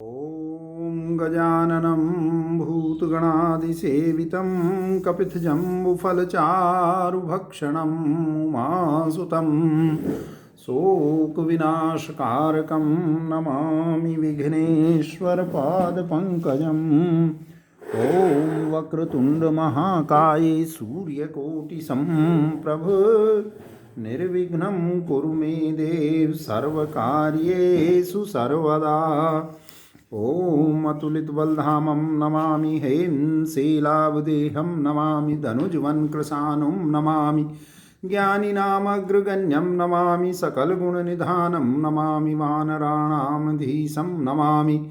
ॐ गजाननं भूतगणादिसेवितं कपितजम्बुफलचारुभक्षणं उमासुतं शोकविनाशकारकं नमामि विघ्नेश्वरपादपङ्कजम्। ॐ वक्रतुण्डमहाकाये सूर्यकोटिसम्प्रभ निर्विघ्नं कुरु मे देव सर्वकार्येषु सर्वदा। ॐ अतुलितबलधामं नमामि हेमशैलावदेहं नमामि धनुजवनकृशानुं नमामि ज्ञानिनामग्रगण्यं नमामि सकलगुणनिधानं नमामि वानराणामधीशं नमामि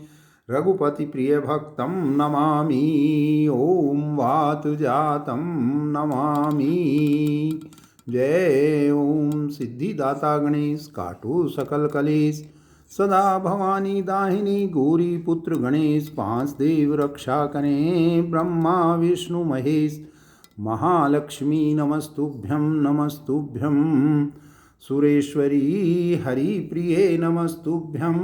रघुपतिप्रियभक्तं नमामि ॐ वातजातं नमामि। जय ओम सिद्धिदाता गणेश काटो सकल कलेश सदा भवानी दाहिनी गौरी पुत्र गणेश पांच देव रक्षा करें ब्रह्मा विष्णु महेश महालक्ष्मी नमस्तुभ्यं नमस्तुभ्यं सुरेश्वरी हरिप्रिये नमस्तुभ्यं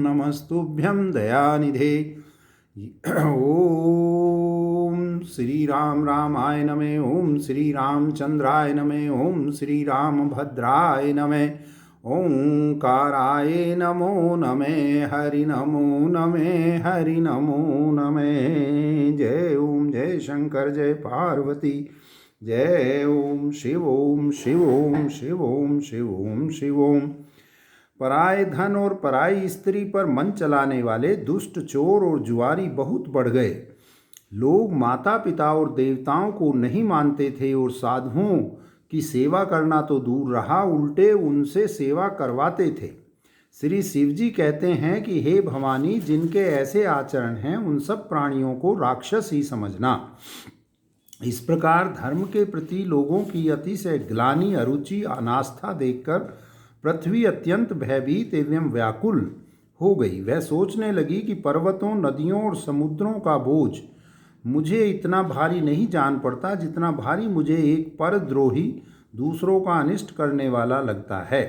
नमस्तुभ्यं दयानिधे। ओम श्री राम रामाय नमः। ओम श्री रामचंद्राय नमः। ओम श्री रामभद्राय नमः। ओंकाराय नमो नमः। हरि नमो नमः। हरि नमो नमः। जय ओम जय शंकर जय पार्वती जय ओम शिव ओम शिव ओम शिव ओम शिव ओम शिव ओम। पराये धन और पराई स्त्री पर मन चलाने वाले दुष्ट चोर और जुआरी बहुत बढ़ गए। लोग माता पिता और देवताओं को नहीं मानते थे और साधुओं की सेवा करना तो दूर रहा, उल्टे उनसे सेवा करवाते थे। श्री शिवजी कहते हैं कि हे भवानी, जिनके ऐसे आचरण हैं उन सब प्राणियों को राक्षस ही समझना। इस प्रकार धर्म के प्रति लोगों की अतिशय ग्लानि अरुचि अनास्था देखकर पृथ्वी अत्यंत भयभीत एवं व्याकुल हो गई। वह सोचने लगी कि पर्वतों नदियों और समुद्रों का बोझ मुझे इतना भारी नहीं जान पड़ता जितना भारी मुझे एक परद्रोही दूसरों का अनिष्ट करने वाला लगता है।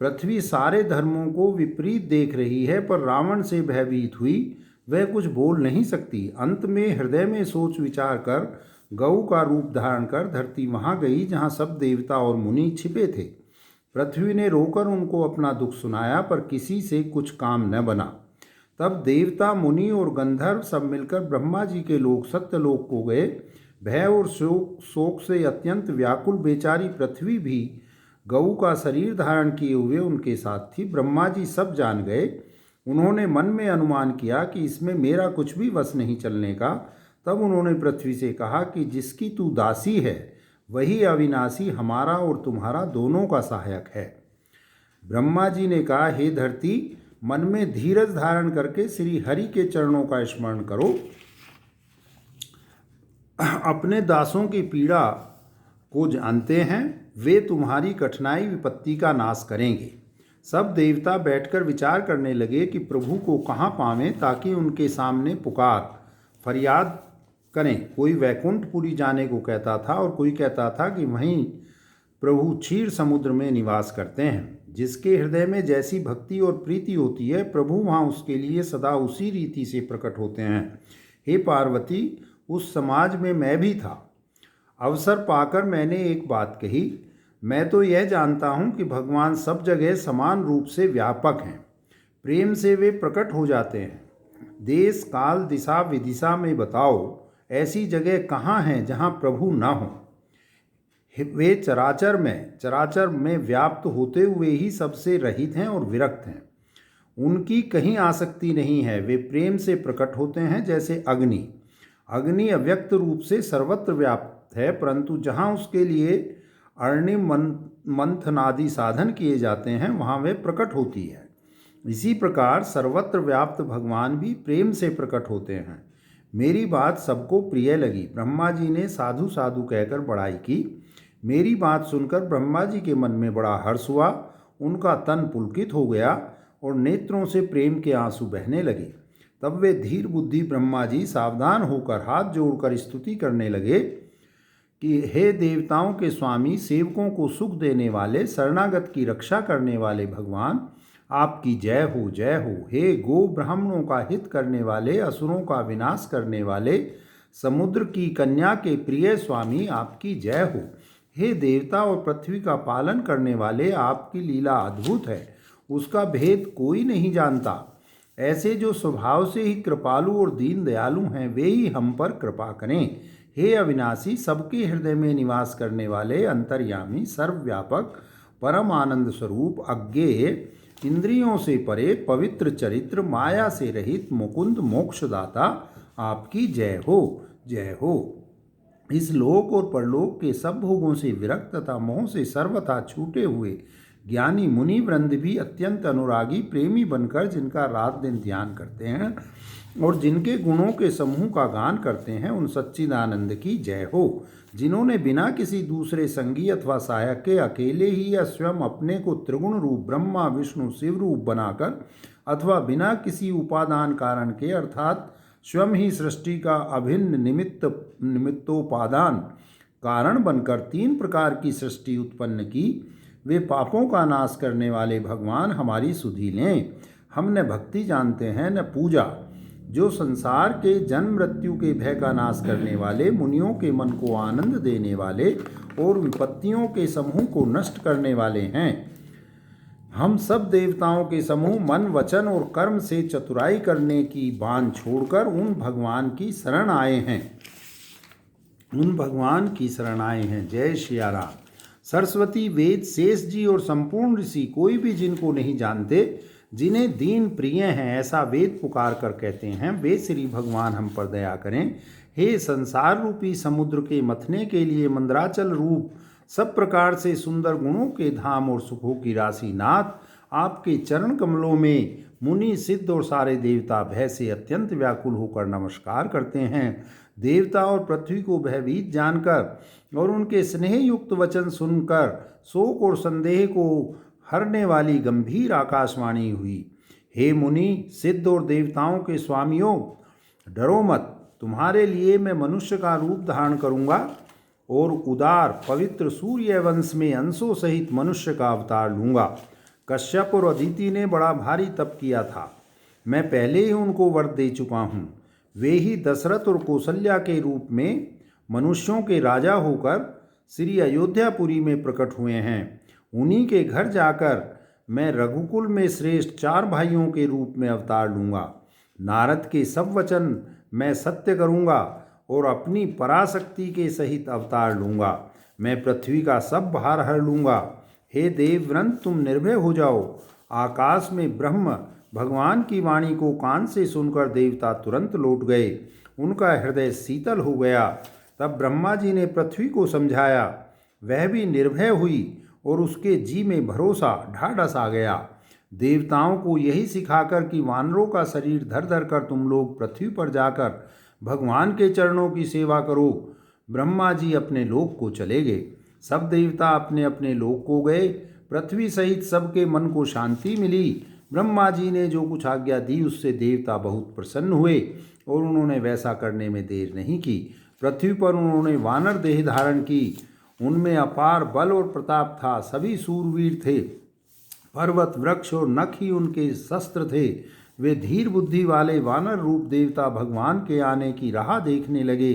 पृथ्वी सारे धर्मों को विपरीत देख रही है, पर रावण से भयभीत हुई वह कुछ बोल नहीं सकती। अंत में हृदय में सोच विचार कर गऊ का रूप धारण कर धरती वहाँ गई जहाँ सब देवता और मुनि छिपे थे। पृथ्वी ने रोकर उनको अपना दुख सुनाया, पर किसी से कुछ काम न बना। तब देवता मुनि और गंधर्व सब मिलकर ब्रह्मा जी के लोक सत्यलोक को गए। भय और शोक से अत्यंत व्याकुल बेचारी पृथ्वी भी गऊ का शरीर धारण किए हुए उनके साथ थी। ब्रह्मा जी सब जान गए। उन्होंने मन में अनुमान किया कि इसमें मेरा कुछ भी वश नहीं चलने का। तब उन्होंने पृथ्वी से कहा कि जिसकी तू दासी है वही अविनाशी हमारा और तुम्हारा दोनों का सहायक है। ब्रह्मा जी ने कहा, हे धरती, मन में धीरज धारण करके श्री हरि के चरणों का स्मरण करो। अपने दासों की पीड़ा को जानते हैं, वे तुम्हारी कठिनाई विपत्ति का नाश करेंगे। सब देवता बैठकर विचार करने लगे कि प्रभु को कहाँ पावें ताकि उनके सामने पुकार फरियाद करें। कोई वैकुंठपुरी जाने को कहता था और कोई कहता था कि वहीं प्रभु क्षीर समुद्र में निवास करते हैं। जिसके हृदय में जैसी भक्ति और प्रीति होती है, प्रभु वहाँ उसके लिए सदा उसी रीति से प्रकट होते हैं। हे पार्वती, उस समाज में मैं भी था। अवसर पाकर मैंने एक बात कही, मैं तो यह जानता हूँ कि भगवान सब जगह समान रूप से व्यापक हैं। प्रेम से वे प्रकट हो जाते हैं। देश काल दिशा विदिशा में बताओ ऐसी जगह कहाँ हैं जहाँ प्रभु न हो। वे चराचर में व्याप्त होते हुए ही सबसे रहित हैं और विरक्त हैं। उनकी कहीं आसक्ति नहीं है। वे प्रेम से प्रकट होते हैं जैसे अग्नि। अग्नि अव्यक्त रूप से सर्वत्र व्याप्त है, परंतु जहाँ उसके लिए अग्नि मंथनादि साधन किए जाते हैं वहाँ वे प्रकट होती है। इसी प्रकार सर्वत्र व्याप्त भगवान भी प्रेम से प्रकट होते हैं। मेरी बात सबको प्रिय लगी। ब्रह्मा जी ने साधु साधु कहकर बड़ाई की। मेरी बात सुनकर ब्रह्मा जी के मन में बड़ा हर्ष हुआ। उनका तन पुलकित हो गया और नेत्रों से प्रेम के आंसू बहने लगे। तब वे धीर बुद्धि ब्रह्मा जी सावधान होकर हाथ जोड़कर स्तुति करने लगे कि हे देवताओं के स्वामी, सेवकों को सुख देने वाले, शरणागत की रक्षा करने वाले भगवान, आपकी जय हो, जय हो। हे गो ब्राह्मणों का हित करने वाले, असुरों का विनाश करने वाले, समुद्र की कन्या के प्रिय स्वामी, आपकी जय हो। हे देवता और पृथ्वी का पालन करने वाले, आपकी लीला अद्भुत है, उसका भेद कोई नहीं जानता। ऐसे जो स्वभाव से ही कृपालु और दीन दयालु हैं, वे ही हम पर कृपा करें। हे अविनाशी, सबके हृदय में निवास करने वाले, अंतर्यामी, सर्वव्यापक, परम आनंद स्वरूप, अज्ञेय, इंद्रियों से परे, पवित्र चरित्र, माया से रहित, मुकुंद, मोक्षदाता, आपकी जय हो, जय हो। इस लोक और परलोक के सब भोगों से विरक्त तथा मोह से सर्वथा छूटे हुए ज्ञानी मुनि वृंद भी अत्यंत अनुरागी प्रेमी बनकर जिनका रात दिन ध्यान करते हैं और जिनके गुणों के समूह का गान करते हैं, उन सच्चिदानंद की जय हो। जिन्होंने बिना किसी दूसरे संगी अथवा सहायक के अकेले ही या स्वयं अपने को त्रिगुण रूप ब्रह्मा विष्णु शिव रूप बनाकर अथवा बिना किसी उपादान कारण के अर्थात स्वयं ही सृष्टि का अभिन्न निमित्तोपादान कारण बनकर 3 प्रकार की सृष्टि उत्पन्न की, वे पापों का नाश करने वाले भगवान हमारी सुधि लें। हम न भक्ति जानते हैं न पूजा, जो संसार के जन्म मृत्यु के भय का नाश करने वाले, मुनियों के मन को आनंद देने वाले और विपत्तियों के समूह को नष्ट करने वाले हैं। हम सब देवताओं के समूह मन वचन और कर्म से चतुराई करने की बान छोड़कर उन भगवान की शरण आए हैं, उन भगवान की शरण आए हैं। जय सिया राम। सरस्वती, वेद, शेष जी और संपूर्ण ऋषि कोई भी जिनको नहीं जानते, जिन्हें दीन प्रिय हैं, ऐसा वेद पुकार कर कहते हैं, वे श्री भगवान हम पर दया करें। हे संसार रूपी समुद्र के मथने के लिए मंदराचल रूप सब प्रकार से सुंदर गुणों के धाम और सुखों की राशि नाथ, आपके चरण कमलों में मुनि सिद्ध और सारे देवता भय से अत्यंत व्याकुल होकर नमस्कार करते हैं। देवता और पृथ्वी को भयभीत जानकर और उनके स्नेह युक्त वचन सुनकर शोक और संदेह को हरने वाली गंभीर आकाशवाणी हुई। हे मुनि सिद्ध और देवताओं के स्वामियों, डरो मत, तुम्हारे लिए मैं मनुष्य का रूप धारण करूंगा और उदार पवित्र सूर्य वंश में अंशों सहित मनुष्य का अवतार लूंगा। कश्यप और अदिति ने बड़ा भारी तप किया था, मैं पहले ही उनको वर दे चुका हूँ। वे ही दशरथ और कौशल्या के रूप में मनुष्यों के राजा होकर श्री अयोध्यापुरी में प्रकट हुए हैं। उन्हीं के घर जाकर मैं रघुकुल में श्रेष्ठ 4 भाइयों के रूप में अवतार लूँगा। नारद के सब वचन मैं सत्य करूँगा और अपनी पराशक्ति के सहित अवतार लूँगा। मैं पृथ्वी का सब भार हर लूँगा। हे देववृंद, तुम निर्भय हो जाओ। आकाश में ब्रह्म भगवान की वाणी को कान से सुनकर देवता तुरंत लौट गए, उनका हृदय शीतल हो गया। तब ब्रह्मा जी ने पृथ्वी को समझाया, वह भी निर्भय हुई और उसके जी में भरोसा ढाढ़स आ गया। देवताओं को यही सिखाकर कि वानरों का शरीर धर धर कर तुम लोग पृथ्वी पर जाकर भगवान के चरणों की सेवा करो, ब्रह्मा जी अपने लोक को चले गए। सब देवता अपने अपने लोक को गए। पृथ्वी सहित सबके मन को शांति मिली। ब्रह्मा जी ने जो कुछ आज्ञा दी उससे देवता बहुत प्रसन्न हुए और उन्होंने वैसा करने में देर नहीं की। पृथ्वी पर उन्होंने वानर देह धारण की। उनमें अपार बल और प्रताप था। सभी सूरवीर थे। पर्वत वृक्ष और नख ही उनके शस्त्र थे। वे धीर बुद्धि वाले वानर रूप देवता भगवान के आने की राह देखने लगे।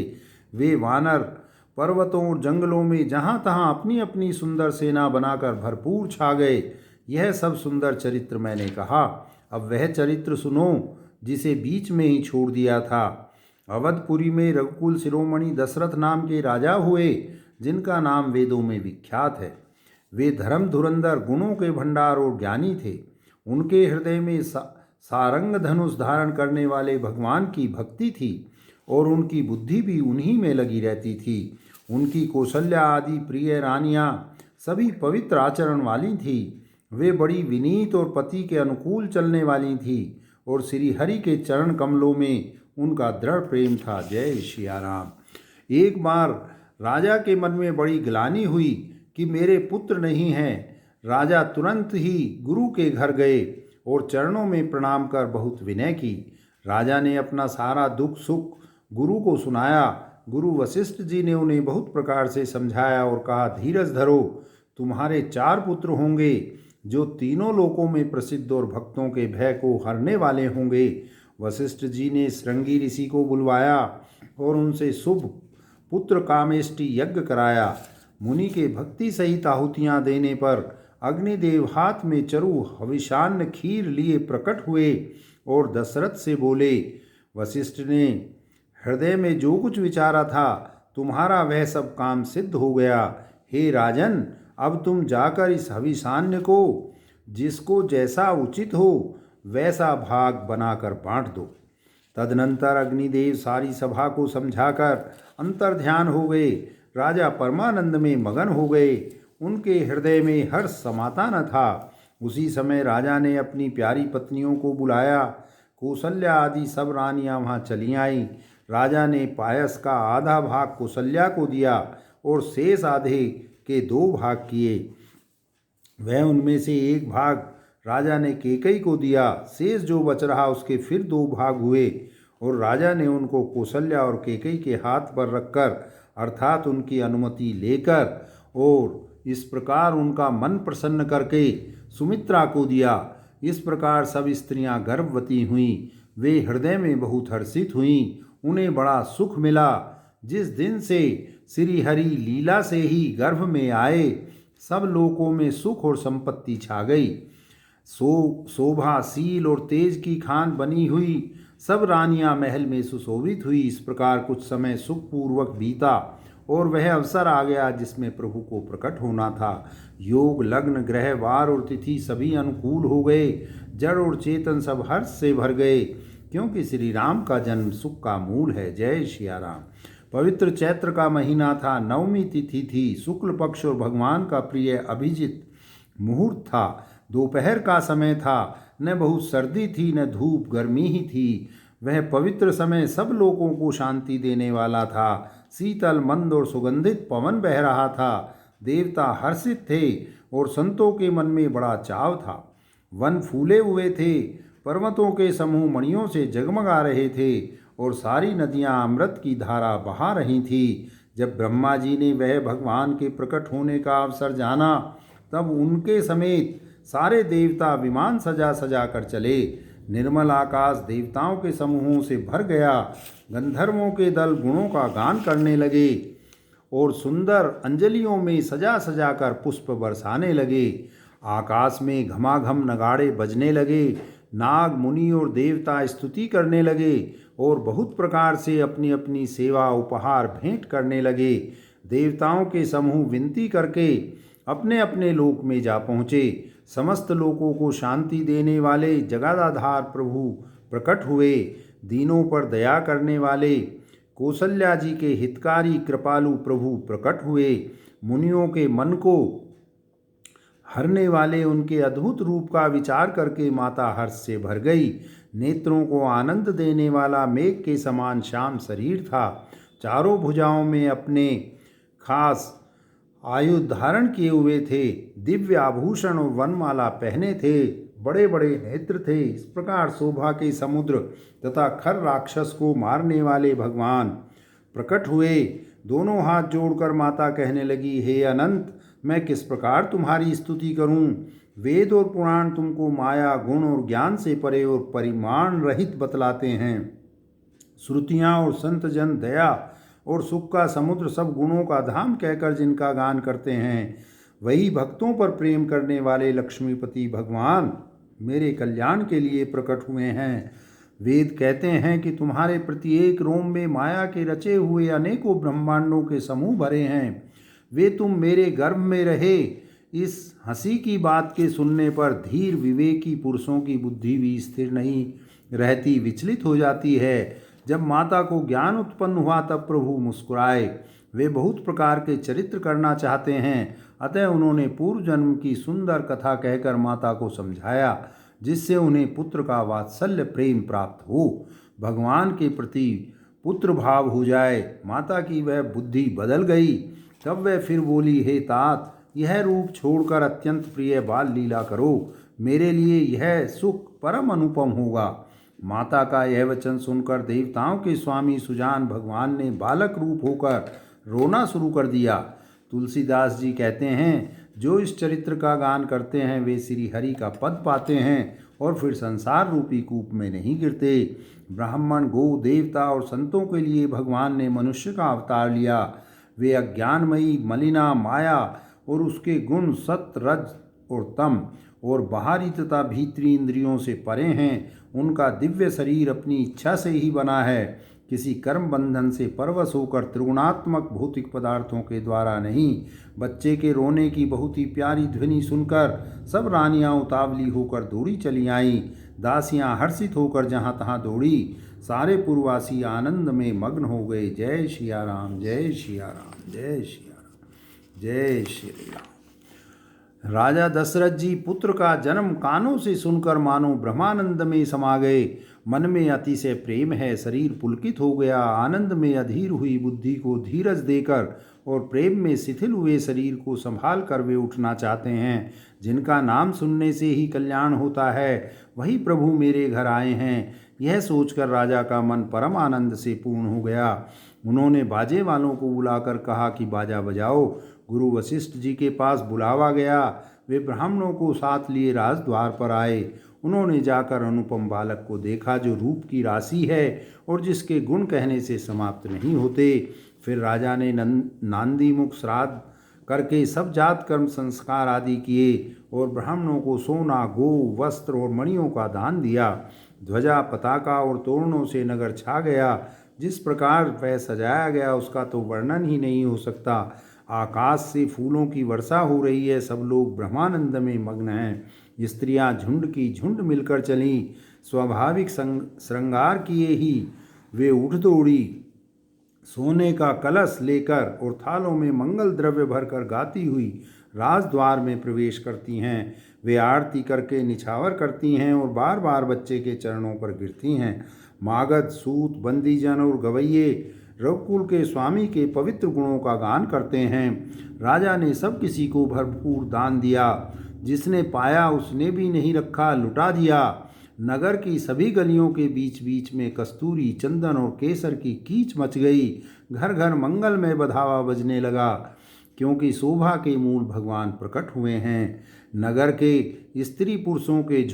वे वानर पर्वतों और जंगलों में जहाँ तहाँ अपनी अपनी सुंदर सेना बनाकर भरपूर छा गए। यह सब सुंदर चरित्र मैंने कहा। अब वह चरित्र सुनो जिसे बीच में ही छोड़ दिया था। अवधपुरी में रघुकुल शिरोमणि दशरथ नाम के राजा हुए, जिनका नाम वेदों में विख्यात है। वे धर्म धुरंधर, गुणों के भंडार और ज्ञानी थे। उनके हृदय में सारंग धनुष धारण करने वाले भगवान की भक्ति थी और उनकी बुद्धि भी उन्हीं में लगी रहती थी। उनकी कौशल्या आदि प्रिय रानियां सभी पवित्र आचरण वाली थी। वे बड़ी विनीत और पति के अनुकूल चलने वाली थी और श्री हरि के चरण कमलों में उनका दृढ़ प्रेम था। जय सिया राम। एक बार राजा के मन में बड़ी ग्लानि हुई कि मेरे पुत्र नहीं हैं। राजा तुरंत ही गुरु के घर गए और चरणों में प्रणाम कर बहुत विनय की। राजा ने अपना सारा दुख सुख गुरु को सुनाया। गुरु वशिष्ठ जी ने उन्हें बहुत प्रकार से समझाया और कहा, धीरज धरो, तुम्हारे 4 पुत्र होंगे जो तीनों लोकों में प्रसिद्ध और भक्तों के भय को हरने वाले होंगे। वशिष्ठ जी ने श्रृंगी ऋषि को बुलवाया और उनसे शुभ पुत्र कामेष्टि यज्ञ कराया। मुनि के भक्ति सहित आहुतियाँ देने पर अग्निदेव हाथ में चरु हविषान्न खीर लिए प्रकट हुए और दशरथ से बोले, वशिष्ठ ने हृदय में जो कुछ विचारा था तुम्हारा वह सब काम सिद्ध हो गया। हे राजन, अब तुम जाकर इस हविषान्न को जिसको जैसा उचित हो वैसा भाग बनाकर बांट दो। तदनंतर अग्निदेव सारी सभा को समझाकर अंतर्ध्यान हो गए। राजा परमानंद में मगन हो गए। उनके हृदय में हर्ष समाता न था। उसी समय राजा ने अपनी प्यारी पत्नियों को बुलाया। कौसल्या आदि सब रानियां वहां चली आईं। राजा ने पायस का आधा भाग कौसल्या को दिया और शेष आधे के 2 भाग किए। वह उनमें से एक भाग राजा ने केकई को दिया। शेष जो बच रहा उसके फिर 2 भाग हुए और राजा ने उनको कौसल्या और केकई के हाथ पर रखकर अर्थात उनकी अनुमति लेकर और इस प्रकार उनका मन प्रसन्न करके सुमित्रा को दिया। इस प्रकार सब स्त्रियां गर्भवती हुईं। वे हृदय में बहुत हर्षित हुईं। उन्हें बड़ा सुख मिला। जिस दिन से श्री हरि लीला से ही गर्भ में आए सब लोकों में सुख और संपत्ति छा गई। शोभा, शील और तेज की खान बनी हुई सब रानियां महल में सुशोभित हुई। इस प्रकार कुछ समय सुखपूर्वक बीता और वह अवसर आ गया जिसमें प्रभु को प्रकट होना था। योग, लग्न, ग्रह, वार और तिथि सभी अनुकूल हो गए। जड़ और चेतन सब हर्ष से भर गए, क्योंकि श्री राम का जन्म सुख का मूल है। जय सिया राम। पवित्र चैत्र का महीना था। नवमी तिथि थी। शुक्ल पक्ष और भगवान का प्रिय अभिजित मुहूर्त था। दोपहर का समय था। न बहुत सर्दी थी न धूप गर्मी ही थी। वह पवित्र समय सब लोगों को शांति देने वाला था। शीतल, मंद और सुगंधित पवन बह रहा था। देवता हर्षित थे और संतों के मन में बड़ा चाव था। वन फूले हुए थे। पर्वतों के समूह मणियों से जगमगा रहे थे और सारी नदियां अमृत की धारा बहा रही थी। जब ब्रह्मा जी ने वह भगवान के प्रकट होने का अवसर जाना तब उनके समेत सारे देवता विमान सजा सजा कर चले। निर्मल आकाश देवताओं के समूहों से भर गया। गंधर्वों के दल गुणों का गान करने लगे और सुंदर अंजलियों में सजा सजा कर पुष्प बरसाने लगे। आकाश में घमाघम नगाड़े बजने लगे। नाग, मुनि और देवता स्तुति करने लगे और बहुत प्रकार से अपनी अपनी सेवा उपहार भेंट करने लगे। देवताओं के समूह विनती करके अपने अपने लोक में जा पहुँचे। समस्त लोकों को शांति देने वाले जगदाधार प्रभु प्रकट हुए। दीनों पर दया करने वाले कौसल्या जी के हितकारी कृपालु प्रभु प्रकट हुए। मुनियों के मन को हरने वाले उनके अद्भुत रूप का विचार करके माता हर्ष से भर गई। नेत्रों को आनंद देने वाला मेघ के समान श्याम शरीर था। चारों भुजाओं में अपने खास आयुध धारण किए हुए थे। दिव्य आभूषण और वनमाला पहने थे। बड़े बड़े नेत्र थे। इस प्रकार शोभा के समुद्र तथा खर राक्षस को मारने वाले भगवान प्रकट हुए। दोनों हाथ जोड़कर माता कहने लगी, हे अनंत, मैं किस प्रकार तुम्हारी स्तुति करूं। वेद और पुराण तुमको माया, गुण और ज्ञान से परे और परिमाण रहित बतलाते हैं। श्रुतियाँ और संत जन दया और सुख का समुद्र सब गुणों का धाम कहकर जिनका गान करते हैं, वही भक्तों पर प्रेम करने वाले लक्ष्मीपति भगवान मेरे कल्याण के लिए प्रकट हुए हैं। वेद कहते हैं कि तुम्हारे प्रत्येक रोम में माया के रचे हुए अनेकों ब्रह्मांडों के समूह भरे हैं। वे तुम मेरे गर्भ में रहे। इस हंसी की बात के सुनने पर धीर विवेकी पुरुषों की बुद्धि भी स्थिर नहीं रहती, विचलित हो जाती है। जब माता को ज्ञान उत्पन्न हुआ तब प्रभु मुस्कुराए। वे बहुत प्रकार के चरित्र करना चाहते हैं, अतः उन्होंने पूर्व जन्म की सुंदर कथा कहकर माता को समझाया, जिससे उन्हें पुत्र का वात्सल्य प्रेम प्राप्त हो, भगवान के प्रति पुत्र भाव हो जाए। माता की वह बुद्धि बदल गई। तब वह फिर बोली, हे तात, यह रूप छोड़कर अत्यंत प्रिय बाल लीला करो। मेरे लिए यह सुख परम अनुपम होगा। माता का यह वचन सुनकर देवताओं के स्वामी सुजान भगवान ने बालक रूप होकर रोना शुरू कर दिया। तुलसीदास जी कहते हैं, जो इस चरित्र का गान करते हैं वे श्री हरि का पद पाते हैं और फिर संसार रूपी कूप में नहीं गिरते। ब्राह्मण, गो, देवता और संतों के लिए भगवान ने मनुष्य का अवतार लिया। वे अज्ञानमयी मलिना माया और उसके गुण सत, रज और तम और बाहरी तथा भीतरी इंद्रियों से परे हैं। उनका दिव्य शरीर अपनी इच्छा से ही बना है, किसी कर्म बंधन से परवश होकर त्रिगुणात्मक भौतिक पदार्थों के द्वारा नहीं। बच्चे के रोने की बहुत ही प्यारी ध्वनि सुनकर सब रानियां उतावली होकर दौड़ी चली आईं। दासियां हर्षित होकर जहां तहां दौड़ी। सारे पुरवासी आनंद में मग्न हो गए। जय सिया राम, जय सिया राम, जय सिया राम, जय श्री राम। राजा दशरथ जी पुत्र का जन्म कानों से सुनकर मानो ब्रह्मानंद में समा गए। मन में अतिशय प्रेम है, शरीर पुलकित हो गया। आनंद में अधीर हुई बुद्धि को धीरज देकर और प्रेम में शिथिल हुए शरीर को संभाल कर वे उठना चाहते हैं। जिनका नाम सुनने से ही कल्याण होता है वही प्रभु मेरे घर आए हैं। यह सोचकर राजा का मन परम आनंद से पूर्ण हो गया। उन्होंने बाजे वालों को बुलाकर कहा कि बाजा बजाओ। गुरु वशिष्ठ जी के पास बुलावा गया। वे ब्राह्मणों को साथ लिए राजद्वार पर आए। उन्होंने जाकर अनुपम बालक को देखा जो रूप की राशि है और जिसके गुण कहने से समाप्त नहीं होते। फिर राजा ने नांदी मुख श्राद्ध करके सब जात कर्म संस्कार आदि किए और ब्राह्मणों को सोना, गो, वस्त्र और मणियों का दान दिया। ध्वजा, पताका और तोरणों से नगर छा गया। जिस प्रकार वह सजाया गया उसका तो वर्णन ही नहीं हो सकता। आकाश से फूलों की वर्षा हो रही है। सब लोग ब्रह्मानंद में मग्न हैं। स्त्रियां झुंड की झुंड मिलकर चलीं। स्वाभाविक श्रृंगार किए ही वे उठ दौड़ी। सोने का कलश लेकर और थालों में मंगल द्रव्य भरकर गाती हुई राजद्वार में प्रवेश करती हैं। वे आरती करके निछावर करती हैं और बार बार बच्चे के चरणों पर गिरती हैं। मागध, सूत, बंदीजन और गवैये रघुकुल के स्वामी के पवित्र गुणों का गान करते हैं। राजा ने सब किसी को भरपूर दान दिया। जिसने पाया उसने भी नहीं रखा, लुटा दिया। नगर की सभी गलियों के बीच बीच में कस्तूरी, चंदन और केसर की कीच मच गई। घर घर मंगलमय बधावा बजने लगा, क्योंकि शोभा के मूल भगवान प्रकट हुए हैं। नगर के स्त्री पुरुषों के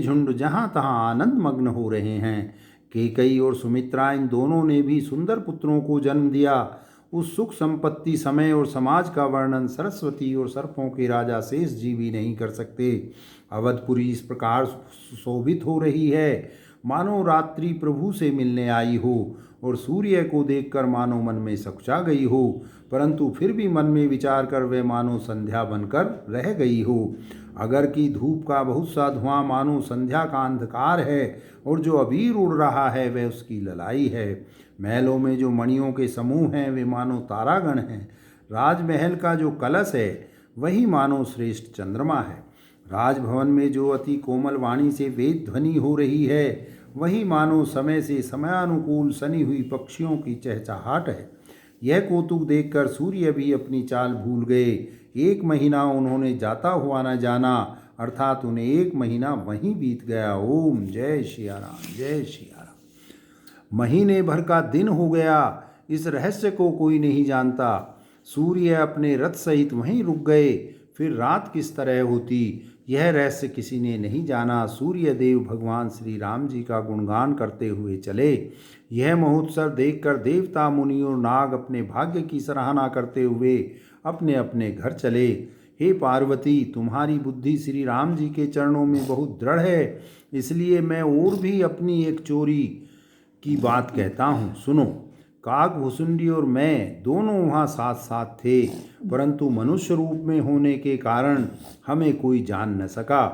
झुंड जहाँ तहाँ आनंद मग्न हो रहे हैं। केकई और सुमित्रा इन दोनों ने भी सुंदर पुत्रों को जन्म दिया। उस सुख संपत्ति, समय और समाज का वर्णन सरस्वती और सर्पों के राजा शेष जी भी नहीं कर सकते। अवधपुरी इस प्रकार शोभित हो रही है मानो रात्रि प्रभु से मिलने आई हो और सूर्य को देखकर मानो मन में सकुचा गई हो, परंतु फिर भी मन में विचार कर वे मानो संध्या बनकर रह गई हो। अगर की धूप का बहुत सा धुआं मानो संध्या का अंधकार है और जो अबीर उड़ रहा है वह उसकी ललाई है। महलों में जो मणियों के समूह हैं वे मानो तारागण हैं। राजमहल का जो कलश है वही मानो श्रेष्ठ चंद्रमा है। राजभवन में जो अति कोमल वाणी से वेद ध्वनि हो रही है वही मानो समय से समयानुकूल सनी हुई पक्षियों की चहचहाट है। यह कौतुक देखकर सूर्य भी अपनी चाल भूल गए। 1 महीना उन्होंने जाता हुआ न जाना, अर्थात उन्हें 1 महीना वहीं बीत गया। ओम जय सिया राम, जय सिया राम। महीने भर का दिन हो गया। इस रहस्य को कोई नहीं जानता। सूर्य अपने रथ सहित वहीं रुक गए। फिर रात किस तरह होती यह रहस्य किसी ने नहीं जाना। सूर्य देव भगवान श्री राम जी का गुणगान करते हुए चले। यह महोत्सव देखकर देवता, मुनि और नाग अपने भाग्य की सराहना करते हुए अपने अपने घर चले। हे पार्वती, तुम्हारी बुद्धि श्री राम जी के चरणों में बहुत दृढ़ है, इसलिए मैं और भी अपनी एक चोरी की बात कहता हूँ, सुनो। काकभुसुंडी और मैं दोनों वहाँ साथ साथ थे, परंतु मनुष्य रूप में होने के कारण हमें कोई जान न सका।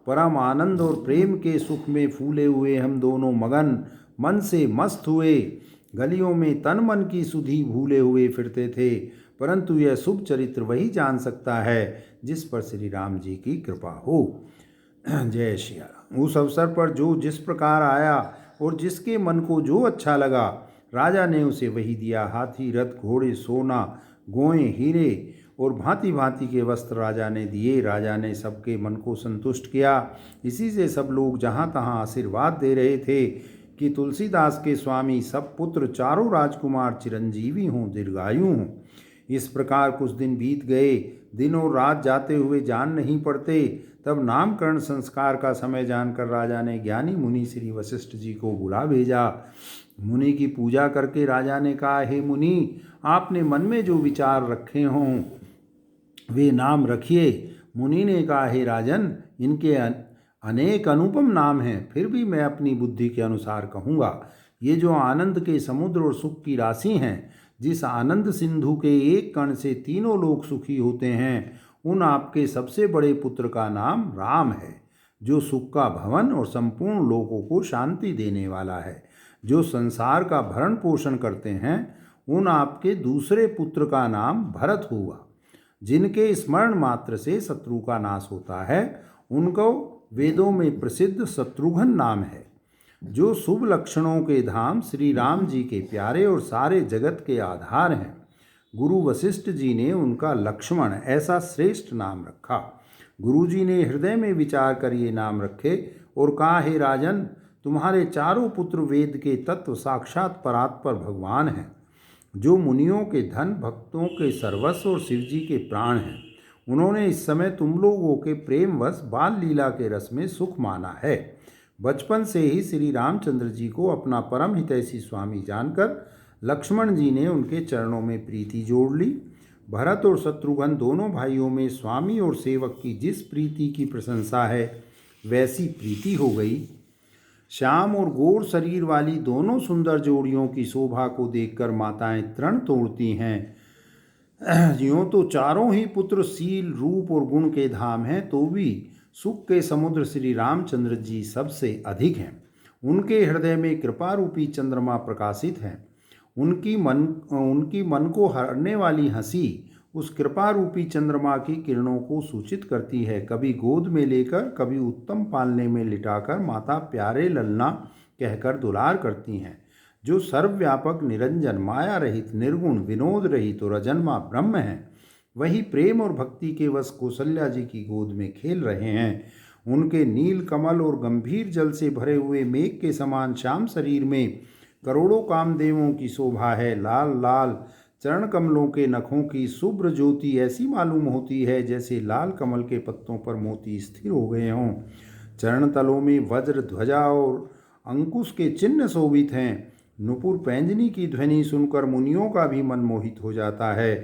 परम आनंद और प्रेम के सुख में फूले हुए हम दोनों मगन मन से मस्त हुए। गलियों में तन मन की सुधि भूले हुए फिरते थे, परंतु यह शुभ चरित्र वही जान सकता है जिस पर श्री राम जी की कृपा हो। जय श्री राम। उस अवसर पर जो जिस प्रकार आया और जिसके मन को जो अच्छा लगा राजा ने उसे वही दिया। हाथी, रथ, घोड़े, सोना, गोएं, हीरे और भांति भांति के वस्त्र राजा ने दिए। राजा ने सबके मन को संतुष्ट किया। इसी से सब लोग जहाँ तहाँ आशीर्वाद दे रहे थे कि तुलसीदास के स्वामी सब पुत्र चारों राजकुमार चिरंजीवी हों, दीर्घायु हों। इस प्रकार कुछ दिन बीत गए। दिन और रात जाते हुए जान नहीं पड़ते। तब नामकरण संस्कार का समय जानकर राजा ने ज्ञानी मुनि श्री वशिष्ठ जी को बुला भेजा। मुनि की पूजा करके राजा ने कहा, हे मुनि, आपने मन में जो विचार रखे हों वे नाम रखिए। मुनि ने कहा, हे राजन, इनके अनेक अनुपम नाम हैं, फिर भी मैं अपनी बुद्धि के अनुसार कहूँगा। ये जो आनंद के समुद्र और सुख की राशि हैं, जिस आनंद सिंधु के एक कण से तीनों लोग सुखी होते हैं, उन आपके सबसे बड़े पुत्र का नाम राम है, जो सुख का भवन और संपूर्ण लोगों को शांति देने वाला है, जो संसार का भरण पोषण करते हैं। उन आपके दूसरे पुत्र का नाम भरत हुआ, जिनके स्मरण मात्र से शत्रु का नाश होता है। उनको वेदों में प्रसिद्ध शत्रुघ्न नाम है, जो शुभ लक्षणों के धाम श्री राम जी के प्यारे और सारे जगत के आधार हैं। गुरु वशिष्ठ जी ने उनका लक्ष्मण ऐसा श्रेष्ठ नाम रखा। गुरु जी ने हृदय में विचार कर ये नाम रखे और कहा, हे राजन, तुम्हारे चारों पुत्र वेद के तत्व साक्षात परात्पर भगवान हैं, जो मुनियों के धन, भक्तों के सर्वस्व और शिव जी के प्राण हैं। उन्होंने इस समय तुम लोगों के प्रेमवश बाल लीला के रस में सुख माना है। बचपन से ही श्री रामचंद्र जी को अपना परम हितैषी स्वामी जानकर लक्ष्मण जी ने उनके चरणों में प्रीति जोड़ ली। भरत और शत्रुघ्न दोनों भाइयों में स्वामी और सेवक की जिस प्रीति की प्रशंसा है, वैसी प्रीति हो गई। श्याम और गौर शरीर वाली दोनों सुंदर जोड़ियों की शोभा को देखकर माताएं तृण तोड़ती हैं। यूँ तो चारों ही पुत्र शील, रूप और गुण के धाम हैं, तो भी सुख के समुद्र श्री रामचंद्र जी सबसे अधिक हैं। उनके हृदय में कृपा रूपी चंद्रमा प्रकाशित हैं। उनकी मन को हरने वाली हंसी उस कृपा रूपी चंद्रमा की किरणों को सूचित करती है। कभी गोद में लेकर, कभी उत्तम पालने में लिटाकर माता प्यारे ललना कहकर दुलार करती हैं। जो सर्वव्यापक, निरंजन, माया रहित, निर्गुण, विनोद रहित और अजन्मा ब्रह्म हैं, वही प्रेम और भक्ति के वश कौशल्या जी की गोद में खेल रहे हैं। उनके नील कमल और गंभीर जल से भरे हुए मेघ के समान श्याम शरीर में करोड़ों कामदेवों की शोभा है। लाल लाल चरण कमलों के नखों की शुभ्र ज्योति ऐसी मालूम होती है जैसे लाल कमल के पत्तों पर मोती स्थिर हो गए हों। चरण तलों में वज्र, ध्वजा और अंकुश के चिन्ह शोभित हैं। नुपुर पैंजनी की ध्वनि सुनकर मुनियों का भी मन मोहित हो जाता है।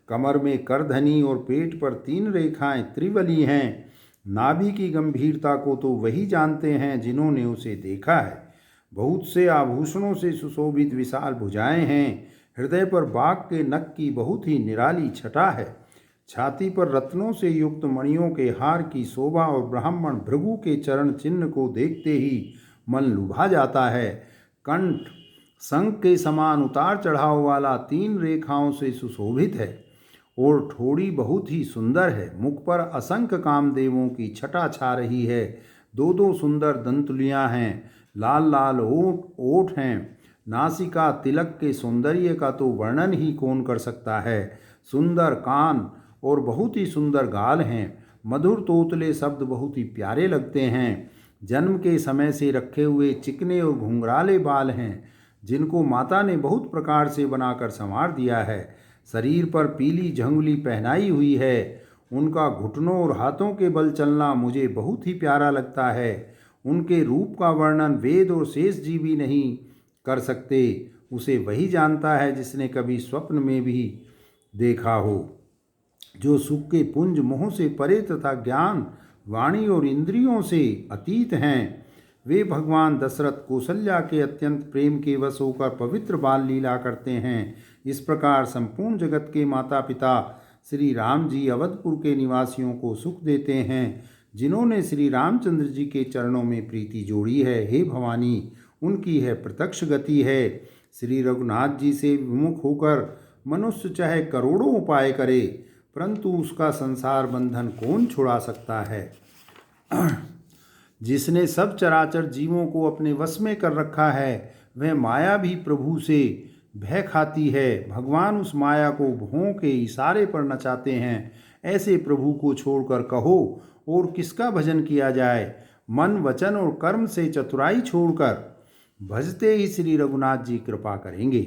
कमर में करधनी और पेट पर 3 रेखाएं त्रिवली हैं। नाभि की गंभीरता को तो वही जानते हैं जिन्होंने उसे देखा है। बहुत से आभूषणों से सुशोभित विशाल भुजाएं हैं। हृदय पर बाघ के नख की बहुत ही निराली छटा है। छाती पर रत्नों से युक्त मणियों के हार की शोभा और ब्राह्मण भृगु के चरण चिन्ह को देखते ही मन लुभा जाता है। कंठ शंख के समान उतार चढ़ाव वाला 3 रेखाओं से सुशोभित है और ठोड़ी बहुत ही सुंदर है। मुख पर असंख्य कामदेवों की छटा छा रही है। 2 सुंदर दंतुलियां हैं। लाल लाल ओठ हैं। नासिका तिलक के सौंदर्य का तो वर्णन ही कौन कर सकता है। सुंदर कान और बहुत ही सुंदर गाल हैं। मधुर तोतले शब्द बहुत ही प्यारे लगते हैं। जन्म के समय से रखे हुए चिकने और घुंघराले बाल हैं, जिनको माता ने बहुत प्रकार से बनाकर संवार दिया है। शरीर पर पीली झंगुली पहनाई हुई है। उनका घुटनों और हाथों के बल चलना मुझे बहुत ही प्यारा लगता है। उनके रूप का वर्णन वेद और शेष जी भी नहीं कर सकते। उसे वही जानता है जिसने कभी स्वप्न में भी देखा हो। जो सुख के पुंज मोह से परे तथा ज्ञान, वाणी और इंद्रियों से अतीत हैं, वे भगवान दशरथ कौशल्या के अत्यंत प्रेम के वश होकर पवित्र बाल लीला करते हैं। इस प्रकार संपूर्ण जगत के माता पिता श्री राम जी अवधपुर के निवासियों को सुख देते हैं, जिन्होंने श्री रामचंद्र जी के चरणों में प्रीति जोड़ी है। हे भवानी, उनकी है प्रत्यक्ष गति है। श्री रघुनाथ जी से विमुख होकर मनुष्य चाहे करोड़ों उपाय करे, परंतु उसका संसार बंधन कौन छुड़ा सकता है। जिसने सब चराचर जीवों को अपने वश में कर रखा है, वह माया भी प्रभु से भय खाती है। भगवान उस माया को भों के इशारे पर नचाते हैं। ऐसे प्रभु को छोड़कर कहो और किसका भजन किया जाए। मन, वचन और कर्म से चतुराई छोड़कर भजते ही श्री रघुनाथ जी कृपा करेंगे।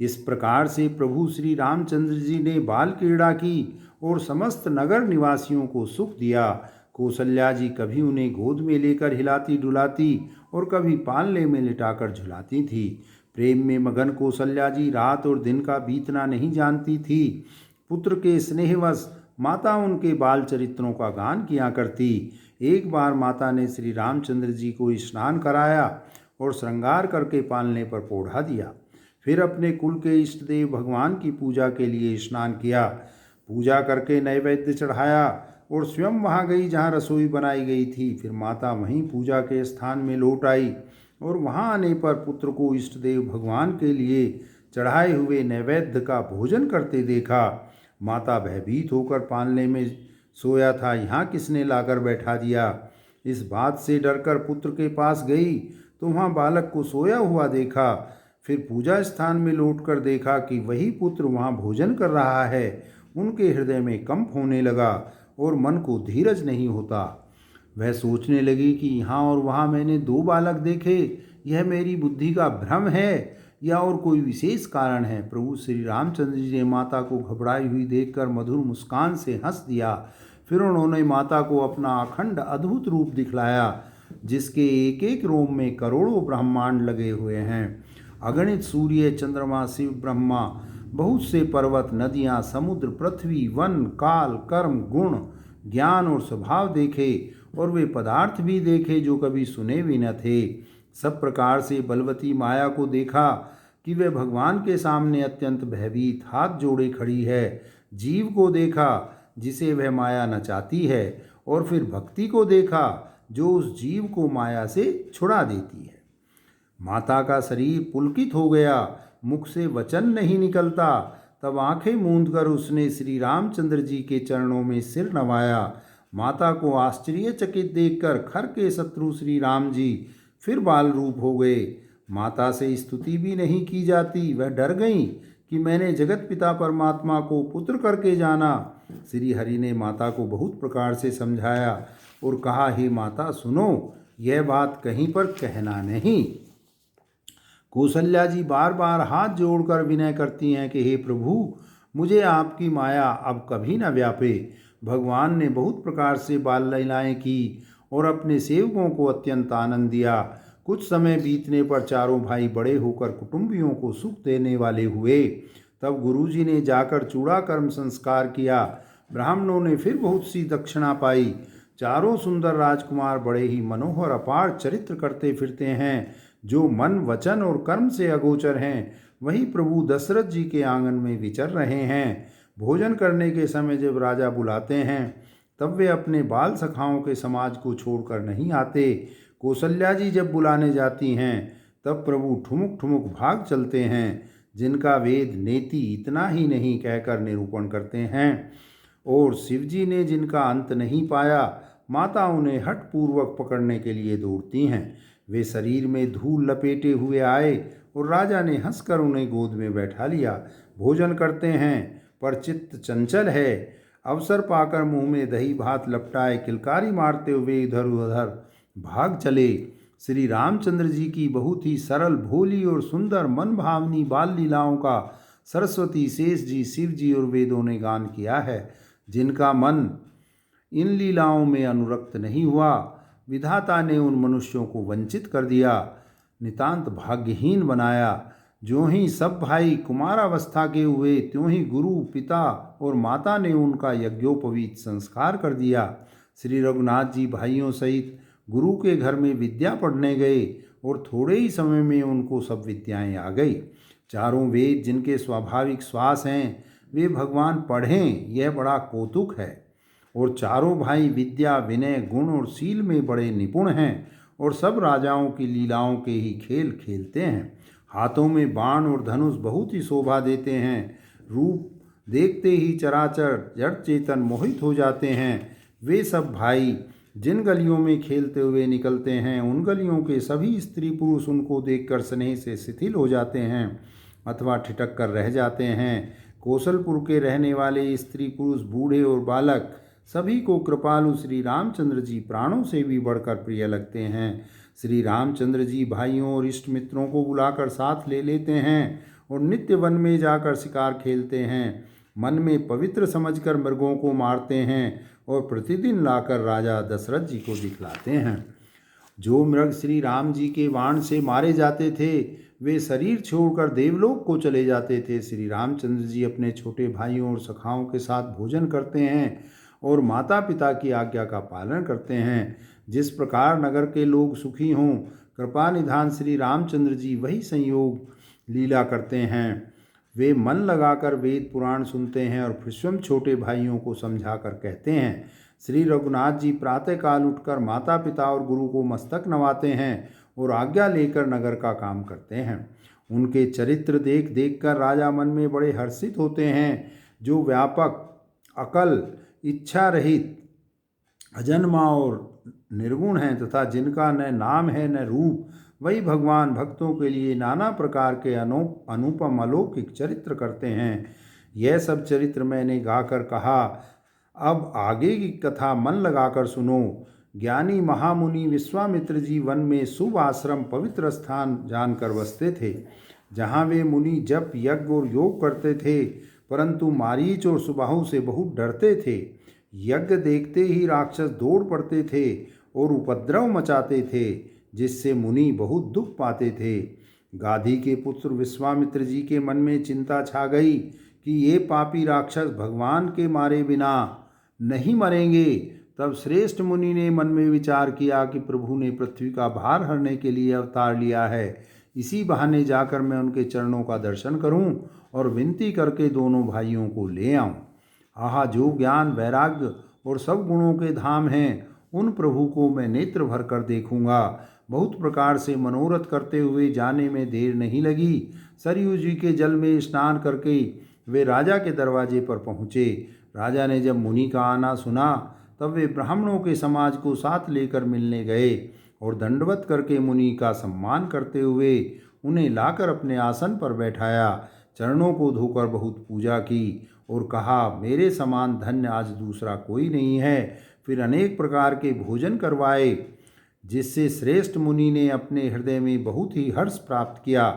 इस प्रकार से प्रभु श्री रामचंद्र जी ने बाल क्रीड़ा की और समस्त नगर निवासियों को सुख दिया। कौशल्या जी कभी उन्हें गोद में लेकर हिलाती डुलाती और कभी पालने में लिटाकर झुलाती थी। प्रेम में मगन कौशल्या जी रात और दिन का बीतना नहीं जानती थी। पुत्र के स्नेहवश माता उनके बाल चरित्रों का गान किया करती। एक बार माता ने श्री रामचंद्र जी को स्नान कराया और श्रृंगार करके पालने पर पोढ़ा दिया। फिर अपने कुल के इष्ट देव भगवान की पूजा के लिए स्नान किया। पूजा करके नैवेद्य चढ़ाया और स्वयं वहाँ गई जहाँ रसोई बनाई गई थी। फिर माता वहीं पूजा के स्थान में लौट आई और वहाँ आने पर पुत्र को इष्ट देव भगवान के लिए चढ़ाए हुए नैवेद्य का भोजन करते देखा। माता भयभीत होकर पालने में सोया था, यहाँ किसने लाकर बैठा दिया। इस बात से डरकर पुत्र के पास गई तो वहाँ बालक को सोया हुआ देखा। फिर पूजा स्थान में लौटकर देखा कि वही पुत्र वहाँ भोजन कर रहा है। उनके हृदय में कंप होने लगा और मन को धीरज नहीं होता। वह सोचने लगी कि यहाँ और वहाँ मैंने दो बालक देखे, यह मेरी बुद्धि का भ्रम है या और कोई विशेष कारण है। प्रभु श्री रामचंद्र जी ने माता को घबराई हुई देखकर मधुर मुस्कान से हंस दिया। फिर उन्होंने माता को अपना अखंड अद्भुत रूप दिखलाया, जिसके एक एक रोम में करोड़ों ब्रह्मांड लगे हुए हैं। अगणित सूर्य, चंद्रमा, शिव, ब्रह्मा, बहुत से पर्वत, नदियाँ, समुद्र, पृथ्वी, वन, काल, कर्म, गुण, ज्ञान और स्वभाव देखे और वे पदार्थ भी देखे जो कभी सुने भी न थे। सब प्रकार से बलवती माया को देखा कि वे भगवान के सामने अत्यंत भयभीत हाथ जोड़े खड़ी है। जीव को देखा जिसे वह माया नचाती है और फिर भक्ति को देखा जो उस जीव को माया से छुड़ा देती है। माता का शरीर पुलकित हो गया, मुख से वचन नहीं निकलता। तब आंखें मूंदकर उसने श्री रामचंद्र जी के चरणों में सिर नवाया। माता को आश्चर्यचकित देखकर खर के शत्रु श्री राम जी फिर बाल रूप हो गए। माता से स्तुति भी नहीं की जाती, वह डर गईं कि मैंने जगत पिता परमात्मा को पुत्र करके जाना। श्री हरि ने माता को बहुत प्रकार से समझाया और कहा, हे माता सुनो, यह बात कहीं पर कहना नहीं। कौशल्या जी बार बार हाथ जोड़कर विनय करती हैं कि हे प्रभु, मुझे आपकी माया अब कभी न व्यापे। भगवान ने बहुत प्रकार से बाल लीलाएं की और अपने सेवकों को अत्यंत आनंद दिया। कुछ समय बीतने पर चारों भाई बड़े होकर कुटुंबियों को सुख देने वाले हुए। तब गुरुजी ने जाकर चूड़ा कर्म संस्कार किया। ब्राह्मणों ने फिर बहुत सी दक्षिणा पाई। चारों सुंदर राजकुमार बड़े ही मनोहर अपार चरित्र करते फिरते हैं, जो मन, वचन और कर्म से अगोचर हैं। वही प्रभु दशरथ जी के आंगन में विचर रहे हैं। भोजन करने के समय जब राजा बुलाते हैं तब वे अपने बाल सखाओं के समाज को छोड़कर नहीं आते। कौशल्या जी जब बुलाने जाती हैं तब प्रभु ठुमुक ठुमुक भाग चलते हैं, जिनका वेद नेति इतना ही नहीं कहकर निरूपण करते हैं। और शिवजी ने जिनका अंत नहीं पाया, माता उन्हें हठपूर्वक पकड़ने के लिए दौड़ती हैं। वे शरीर में धूल लपेटे हुए आए और राजा ने हंसकर उन्हें गोद में बैठा लिया। भोजन करते हैं पर चित्त चंचल है। अवसर पाकर मुंह में दही भात लपटाए किलकारी मारते हुए इधर उधर भाग चले। श्री रामचंद्र जी की बहुत ही सरल, भोली और सुंदर मन भावनी बाल लीलाओं का सरस्वती, शेष जी, शिव जी और वेदों ने गान किया है। जिनका मन इन लीलाओं में अनुरक्त नहीं हुआ, विधाता ने उन मनुष्यों को वंचित कर दिया, नितांत भाग्यहीन बनाया। जो ही सब भाई कुमारावस्था के हुए, त्यों ही गुरु, पिता और माता ने उनका यज्ञोपवीत संस्कार कर दिया। श्री रघुनाथ जी भाइयों सहित गुरु के घर में विद्या पढ़ने गए और थोड़े ही समय में उनको सब विद्याएं आ गई। चारों वेद जिनके स्वाभाविक श्वास हैं, वे भगवान पढ़ें, यह बड़ा कौतुक है। और चारों भाई विद्या, विनय, गुण और शील में बड़े निपुण हैं और सब राजाओं की लीलाओं के ही खेल खेलते हैं। हाथों में बाण और धनुष बहुत ही शोभा देते हैं। रूप देखते ही चराचर जड़ चेतन मोहित हो जाते हैं। वे सब भाई जिन गलियों में खेलते हुए निकलते हैं, उन गलियों के सभी स्त्री पुरुष उनको देखकर स्नेह से शिथिल हो जाते हैं अथवा ठिठक कर रह जाते हैं। कौशलपुर के रहने वाले स्त्री पुरुष, बूढ़े और बालक सभी को कृपालु श्री रामचंद्र जी प्राणों से भी बढ़कर प्रिय लगते हैं। श्री रामचंद्र जी भाइयों और इष्ट मित्रों को बुलाकर साथ ले लेते हैं और नित्य वन में जाकर शिकार खेलते हैं। मन में पवित्र समझकर मृगों को मारते हैं और प्रतिदिन लाकर राजा दशरथ जी को दिखलाते हैं। जो मृग श्री राम जी के बाण से मारे जाते थे वे शरीर छोड़कर देवलोक को चले जाते थे। श्री रामचंद्र जी अपने छोटे भाइयों और सखाओं के साथ भोजन करते हैं और माता पिता की आज्ञा का पालन करते हैं। जिस प्रकार नगर के लोग सुखी हों, कृपा निधान श्री रामचंद्र जी वही संयोग लीला करते हैं। वे मन लगाकर वेद पुराण सुनते हैं और फिर स्वयं छोटे भाइयों को समझाकर कहते हैं। श्री रघुनाथ जी प्रातःकाल उठकर माता पिता और गुरु को मस्तक नवाते हैं और आज्ञा लेकर नगर का काम करते हैं। उनके चरित्र देख देख कर राजा मन में बड़े हर्षित होते हैं। जो व्यापक, अकल, इच्छा रहित, अजन्मा और निर्गुण हैं तथा जिनका न नाम है न रूप, वही भगवान भक्तों के लिए नाना प्रकार के अनुपम अलौकिक चरित्र करते हैं। यह सब चरित्र मैंने गाकर कहा, अब आगे की कथा मन लगाकर सुनो। ज्ञानी महामुनि विश्वामित्र जी वन में शुभ आश्रम पवित्र स्थान जानकर बसते थे। जहाँ वे मुनि जप, यज्ञ और योग करते थे, परंतु मारीच और सुबाहु से बहुत डरते थे। यज्ञ देखते ही राक्षस दौड़ पड़ते थे और उपद्रव मचाते थे, जिससे मुनि बहुत दुख पाते थे। गाधी के पुत्र विश्वामित्र जी के मन में चिंता छा गई कि ये पापी राक्षस भगवान के मारे बिना नहीं मरेंगे। तब श्रेष्ठ मुनि ने मन में विचार किया कि प्रभु ने पृथ्वी का भार हरने के लिए अवतार लिया है। इसी बहाने जाकर मैं उनके चरणों का दर्शन करूं और विनती करके दोनों भाइयों को ले आऊं। आहा, जो ज्ञान, वैराग्य और सब गुणों के धाम हैं, उन प्रभु को मैं नेत्र भर कर देखूंगा। बहुत प्रकार से मनोरथ करते हुए जाने में देर नहीं लगी। सरयू जी के जल में स्नान करके वे राजा के दरवाजे पर पहुँचे। राजा ने जब मुनि का आना सुना तब वे ब्राह्मणों के समाज को साथ लेकर मिलने गए और दंडवत करके मुनि का सम्मान करते हुए उन्हें लाकर अपने आसन पर बैठाया। चरणों को धोकर बहुत पूजा की और कहा, मेरे समान धन्य आज दूसरा कोई नहीं है। फिर अनेक प्रकार के भोजन करवाए, जिससे श्रेष्ठ मुनि ने अपने हृदय में बहुत ही हर्ष प्राप्त किया।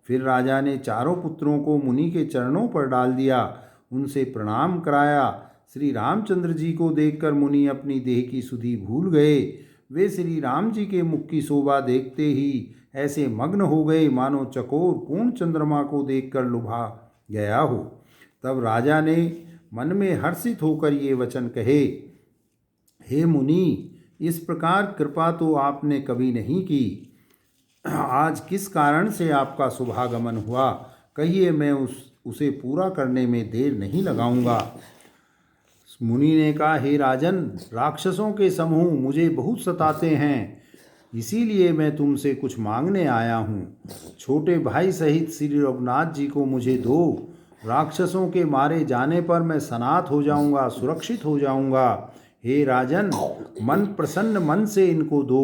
फिर राजा ने चारों पुत्रों को मुनि के चरणों पर डाल दिया, उनसे प्रणाम कराया। श्री रामचंद्र जी को देखकर मुनि अपनी देह की सुधि भूल गए। वे श्री राम जी के मुख की शोभा देखते ही ऐसे मग्न हो गए मानो चकोर पूर्ण चंद्रमा को देखकर लुभा गया हो। तब राजा ने मन में हर्षित होकर ये वचन कहे, हे मुनि, इस प्रकार कृपा तो आपने कभी नहीं की। आज किस कारण से आपका शुभागमन हुआ, कहिए, मैं उसे पूरा करने में देर नहीं लगाऊंगा। मुनि ने कहा, हे राजन, राक्षसों के समूह मुझे बहुत सताते हैं, इसीलिए मैं तुमसे कुछ मांगने आया हूँ। छोटे भाई सहित श्री रघुनाथ जी को मुझे दो। राक्षसों के मारे जाने पर मैं सनाथ हो जाऊंगा, सुरक्षित हो जाऊंगा। हे राजन, मन प्रसन्न मन से इनको दो।